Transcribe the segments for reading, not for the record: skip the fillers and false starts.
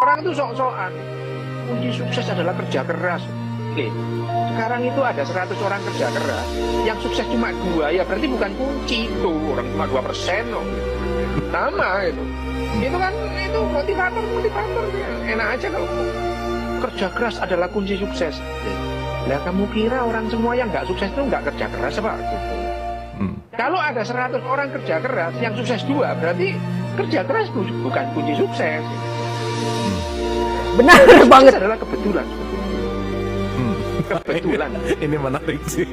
Orang itu sok-sokan. Kunci sukses adalah kerja keras. Oke. Sekarang itu ada 100 orang kerja keras, yang sukses cuma 2, ya berarti bukan kunci itu. Orang cuma 2% loh. Sama itu. Itu kan itu motivator. Enak aja kalau kerja keras adalah kunci sukses. Nah, kamu kira orang semua yang nggak sukses itu nggak kerja keras apa? Kalau ada 100 orang kerja keras, yang sukses 2, berarti kerja keras bukan kunci sukses. Benar banget. Sukses adalah kebetulan. Kebetulan. Ini menarik sih.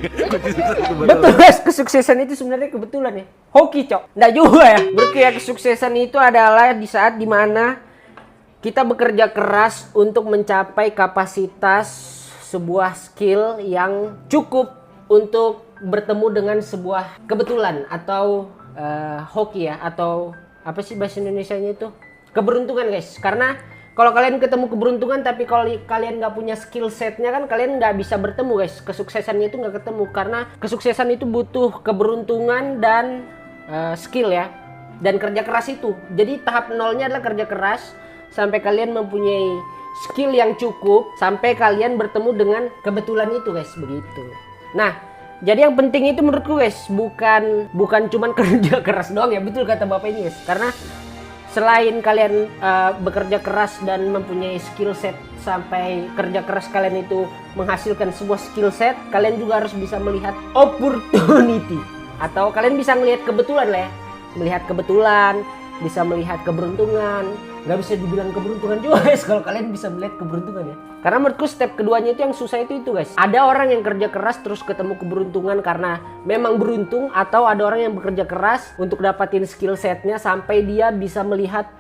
Betul guys, kesuksesan itu sebenarnya kebetulan ya. Hoki cok, nggak juga ya. Berarti kesuksesan itu adalah di saat dimana kita bekerja keras untuk mencapai kapasitas sebuah skill yang cukup untuk bertemu dengan sebuah kebetulan atau hoki ya, atau apa sih bahasa Indonesianya itu, keberuntungan guys. Karena kalau kalian ketemu keberuntungan tapi kalau kalian nggak punya skill setnya kan kalian nggak bisa bertemu guys. Kesuksesannya itu nggak ketemu karena kesuksesan itu butuh keberuntungan dan skill ya, dan kerja keras itu. Jadi tahap nolnya adalah kerja keras sampai kalian mempunyai skill yang cukup sampai kalian bertemu dengan kebetulan itu guys, begitu. Nah, jadi yang penting itu menurutku guys bukan cuman kerja keras doang ya, betul kata Bapak ini guys. Karena selain kalian bekerja keras dan mempunyai skill set sampai kerja keras kalian itu menghasilkan sebuah skill set, kalian juga harus bisa melihat opportunity atau kalian bisa melihat kebetulan lah ya. Melihat kebetulan, bisa melihat keberuntungan. Nggak bisa dibilang keberuntungan juga guys kalau kalian bisa melihat keberuntungan ya. Karena menurutku step keduanya itu yang susah itu guys. Ada orang yang kerja keras terus ketemu keberuntungan karena memang beruntung, atau ada orang yang bekerja keras untuk dapatin skill setnya sampai dia bisa melihat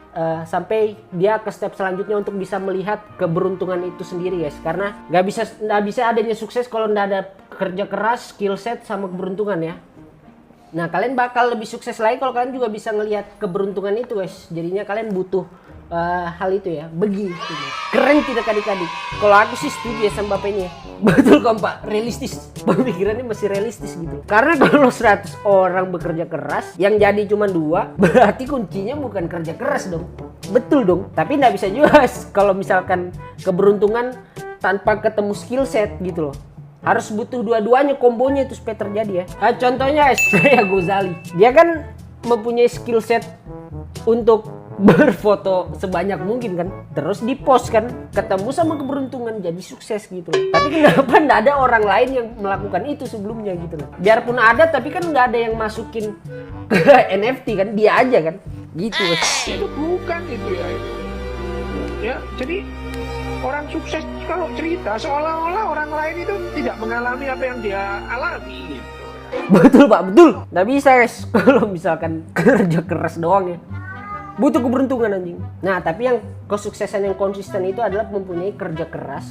sampai dia ke step selanjutnya untuk bisa melihat keberuntungan itu sendiri guys. Karena nggak bisa adanya sukses kalau nggak ada kerja keras, skill set sama keberuntungan ya. Nah, kalian bakal lebih sukses lagi kalau kalian juga bisa ngelihat keberuntungan itu guys. Jadinya kalian butuh hal itu ya, begitu. Keren tidak adik-adik? Kalau aku sih setuju ya sama bapaknya. Betul kan Pak, realistis. Pemikirannya masih realistis gitu. Karena kalau 100 orang bekerja keras, yang jadi cuma 2, berarti kuncinya bukan kerja keras dong. Betul dong. Tapi nggak bisa juga kalau misalkan keberuntungan tanpa ketemu skill set gitu loh. Harus butuh dua-duanya, kombonya itu supaya terjadi ya. Contohnya kayak Gozali. Dia kan mempunyai skill set untuk berfoto sebanyak mungkin kan, terus di post kan, ketemu sama keberuntungan jadi sukses gitu loh. Tapi kenapa nggak ada orang lain yang melakukan itu sebelumnya gitu loh? Biarpun ada tapi kan nggak ada yang masukin ke NFT kan, dia aja kan gitu guys. Itu bukan itu ya itu. Ya, jadi orang sukses kalau cerita seolah-olah orang lain itu tidak mengalami apa yang dia alami gitu. Betul Pak, betul. Nggak bisa guys kalau misalkan kerja keras doang ya. Butuh keberuntungan anjing. Nah, tapi yang kesuksesan yang konsisten itu adalah mempunyai kerja keras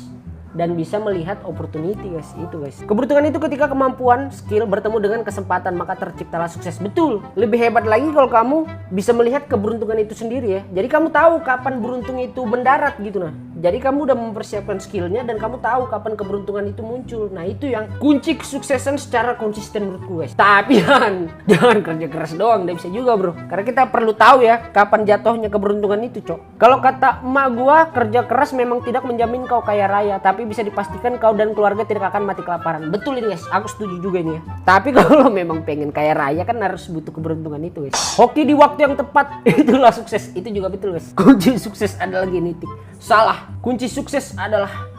dan bisa melihat opportunity guys, itu guys. Keberuntungan itu ketika kemampuan, skill bertemu dengan kesempatan, maka terciptalah sukses. Betul. Lebih hebat lagi kalau kamu bisa melihat keberuntungan itu sendiri ya. Jadi kamu tahu kapan beruntung itu mendarat gitu nah. Jadi kamu udah mempersiapkan skillnya dan kamu tahu kapan keberuntungan itu muncul. Nah, itu yang kunci kesuksesan secara konsisten menurutku guys. Tapi jangan kerja keras doang, nggak bisa juga bro. Karena kita perlu tahu ya kapan jatuhnya keberuntungan itu cok. Kalau kata emak gua, kerja keras memang tidak menjamin kau kaya raya, tapi bisa dipastikan kau dan keluarga tidak akan mati kelaparan. Betul ini guys, aku setuju juga ini ya. Tapi kalau memang pengen kaya raya kan harus butuh keberuntungan itu guys. Hoki di waktu yang tepat, itulah sukses. Itu juga betul guys. Kunci sukses adalah genetik. Salah. Kunci sukses adalah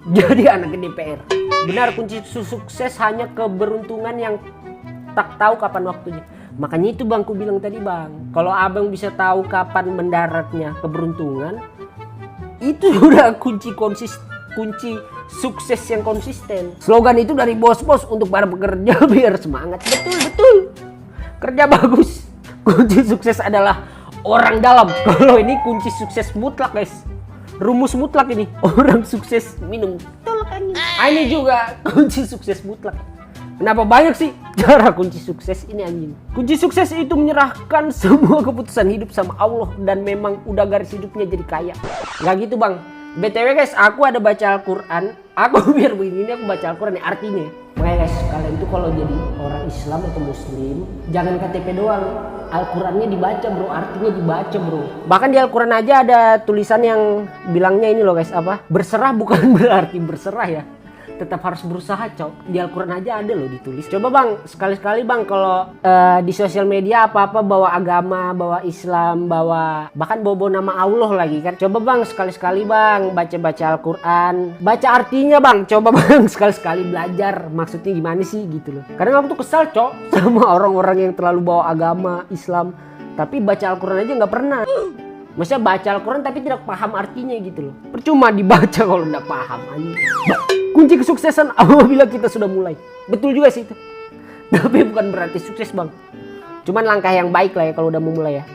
jadi anak DPR. Benar, kunci sukses hanya keberuntungan yang tak tahu kapan waktunya. Makanya itu bang, ku bilang tadi bang, kalau abang bisa tahu kapan mendaratnya keberuntungan, itu udah kunci sukses yang konsisten. Slogan itu dari bos-bos untuk para pekerja biar semangat. Betul. Kerja bagus. Kunci sukses adalah orang dalam. Kalau ini kunci sukses mutlak guys. Rumus mutlak ini. Orang sukses minum tolak angin. Ini juga kunci sukses mutlak. Kenapa banyak sih cara kunci sukses ini anjing? Kunci sukses itu menyerahkan semua keputusan hidup sama Allah dan memang udah garis hidupnya jadi kaya. Nggak gitu bang. BTW guys, aku ada baca Al-Quran. Aku biar begini aku baca Al-Quran nih artinya. Makanya guys, kalian tuh kalau jadi orang Islam atau Muslim, jangan KTP doang. Al-Qurannya dibaca bro, artinya dibaca bro. Bahkan di Al-Quran aja ada tulisan yang bilangnya ini loh guys, apa? Berserah bukan berarti berserah ya. Tetap harus berusaha cok. Di Al-Quran aja ada loh ditulis. Coba bang, sekali-sekali bang kalau di sosial media apa-apa bawa agama, bawa Islam, bahkan bawa nama Allah lagi kan. Coba bang, sekali-sekali bang baca-baca Al-Quran, baca artinya bang. Coba bang sekali-sekali belajar maksudnya gimana sih gitu loh. Kadang aku tuh kesal cok sama orang-orang yang terlalu bawa agama Islam, tapi baca Al-Quran aja nggak pernah. Maksudnya baca Al-Quran tapi tidak paham artinya gitu loh. Percuma dibaca kalau nggak paham aja. Kunci kesuksesan apabila kita sudah mulai. Betul juga sih itu. Tapi bukan berarti sukses bang. Cuman langkah yang baik lah ya kalau udah mau mulai ya.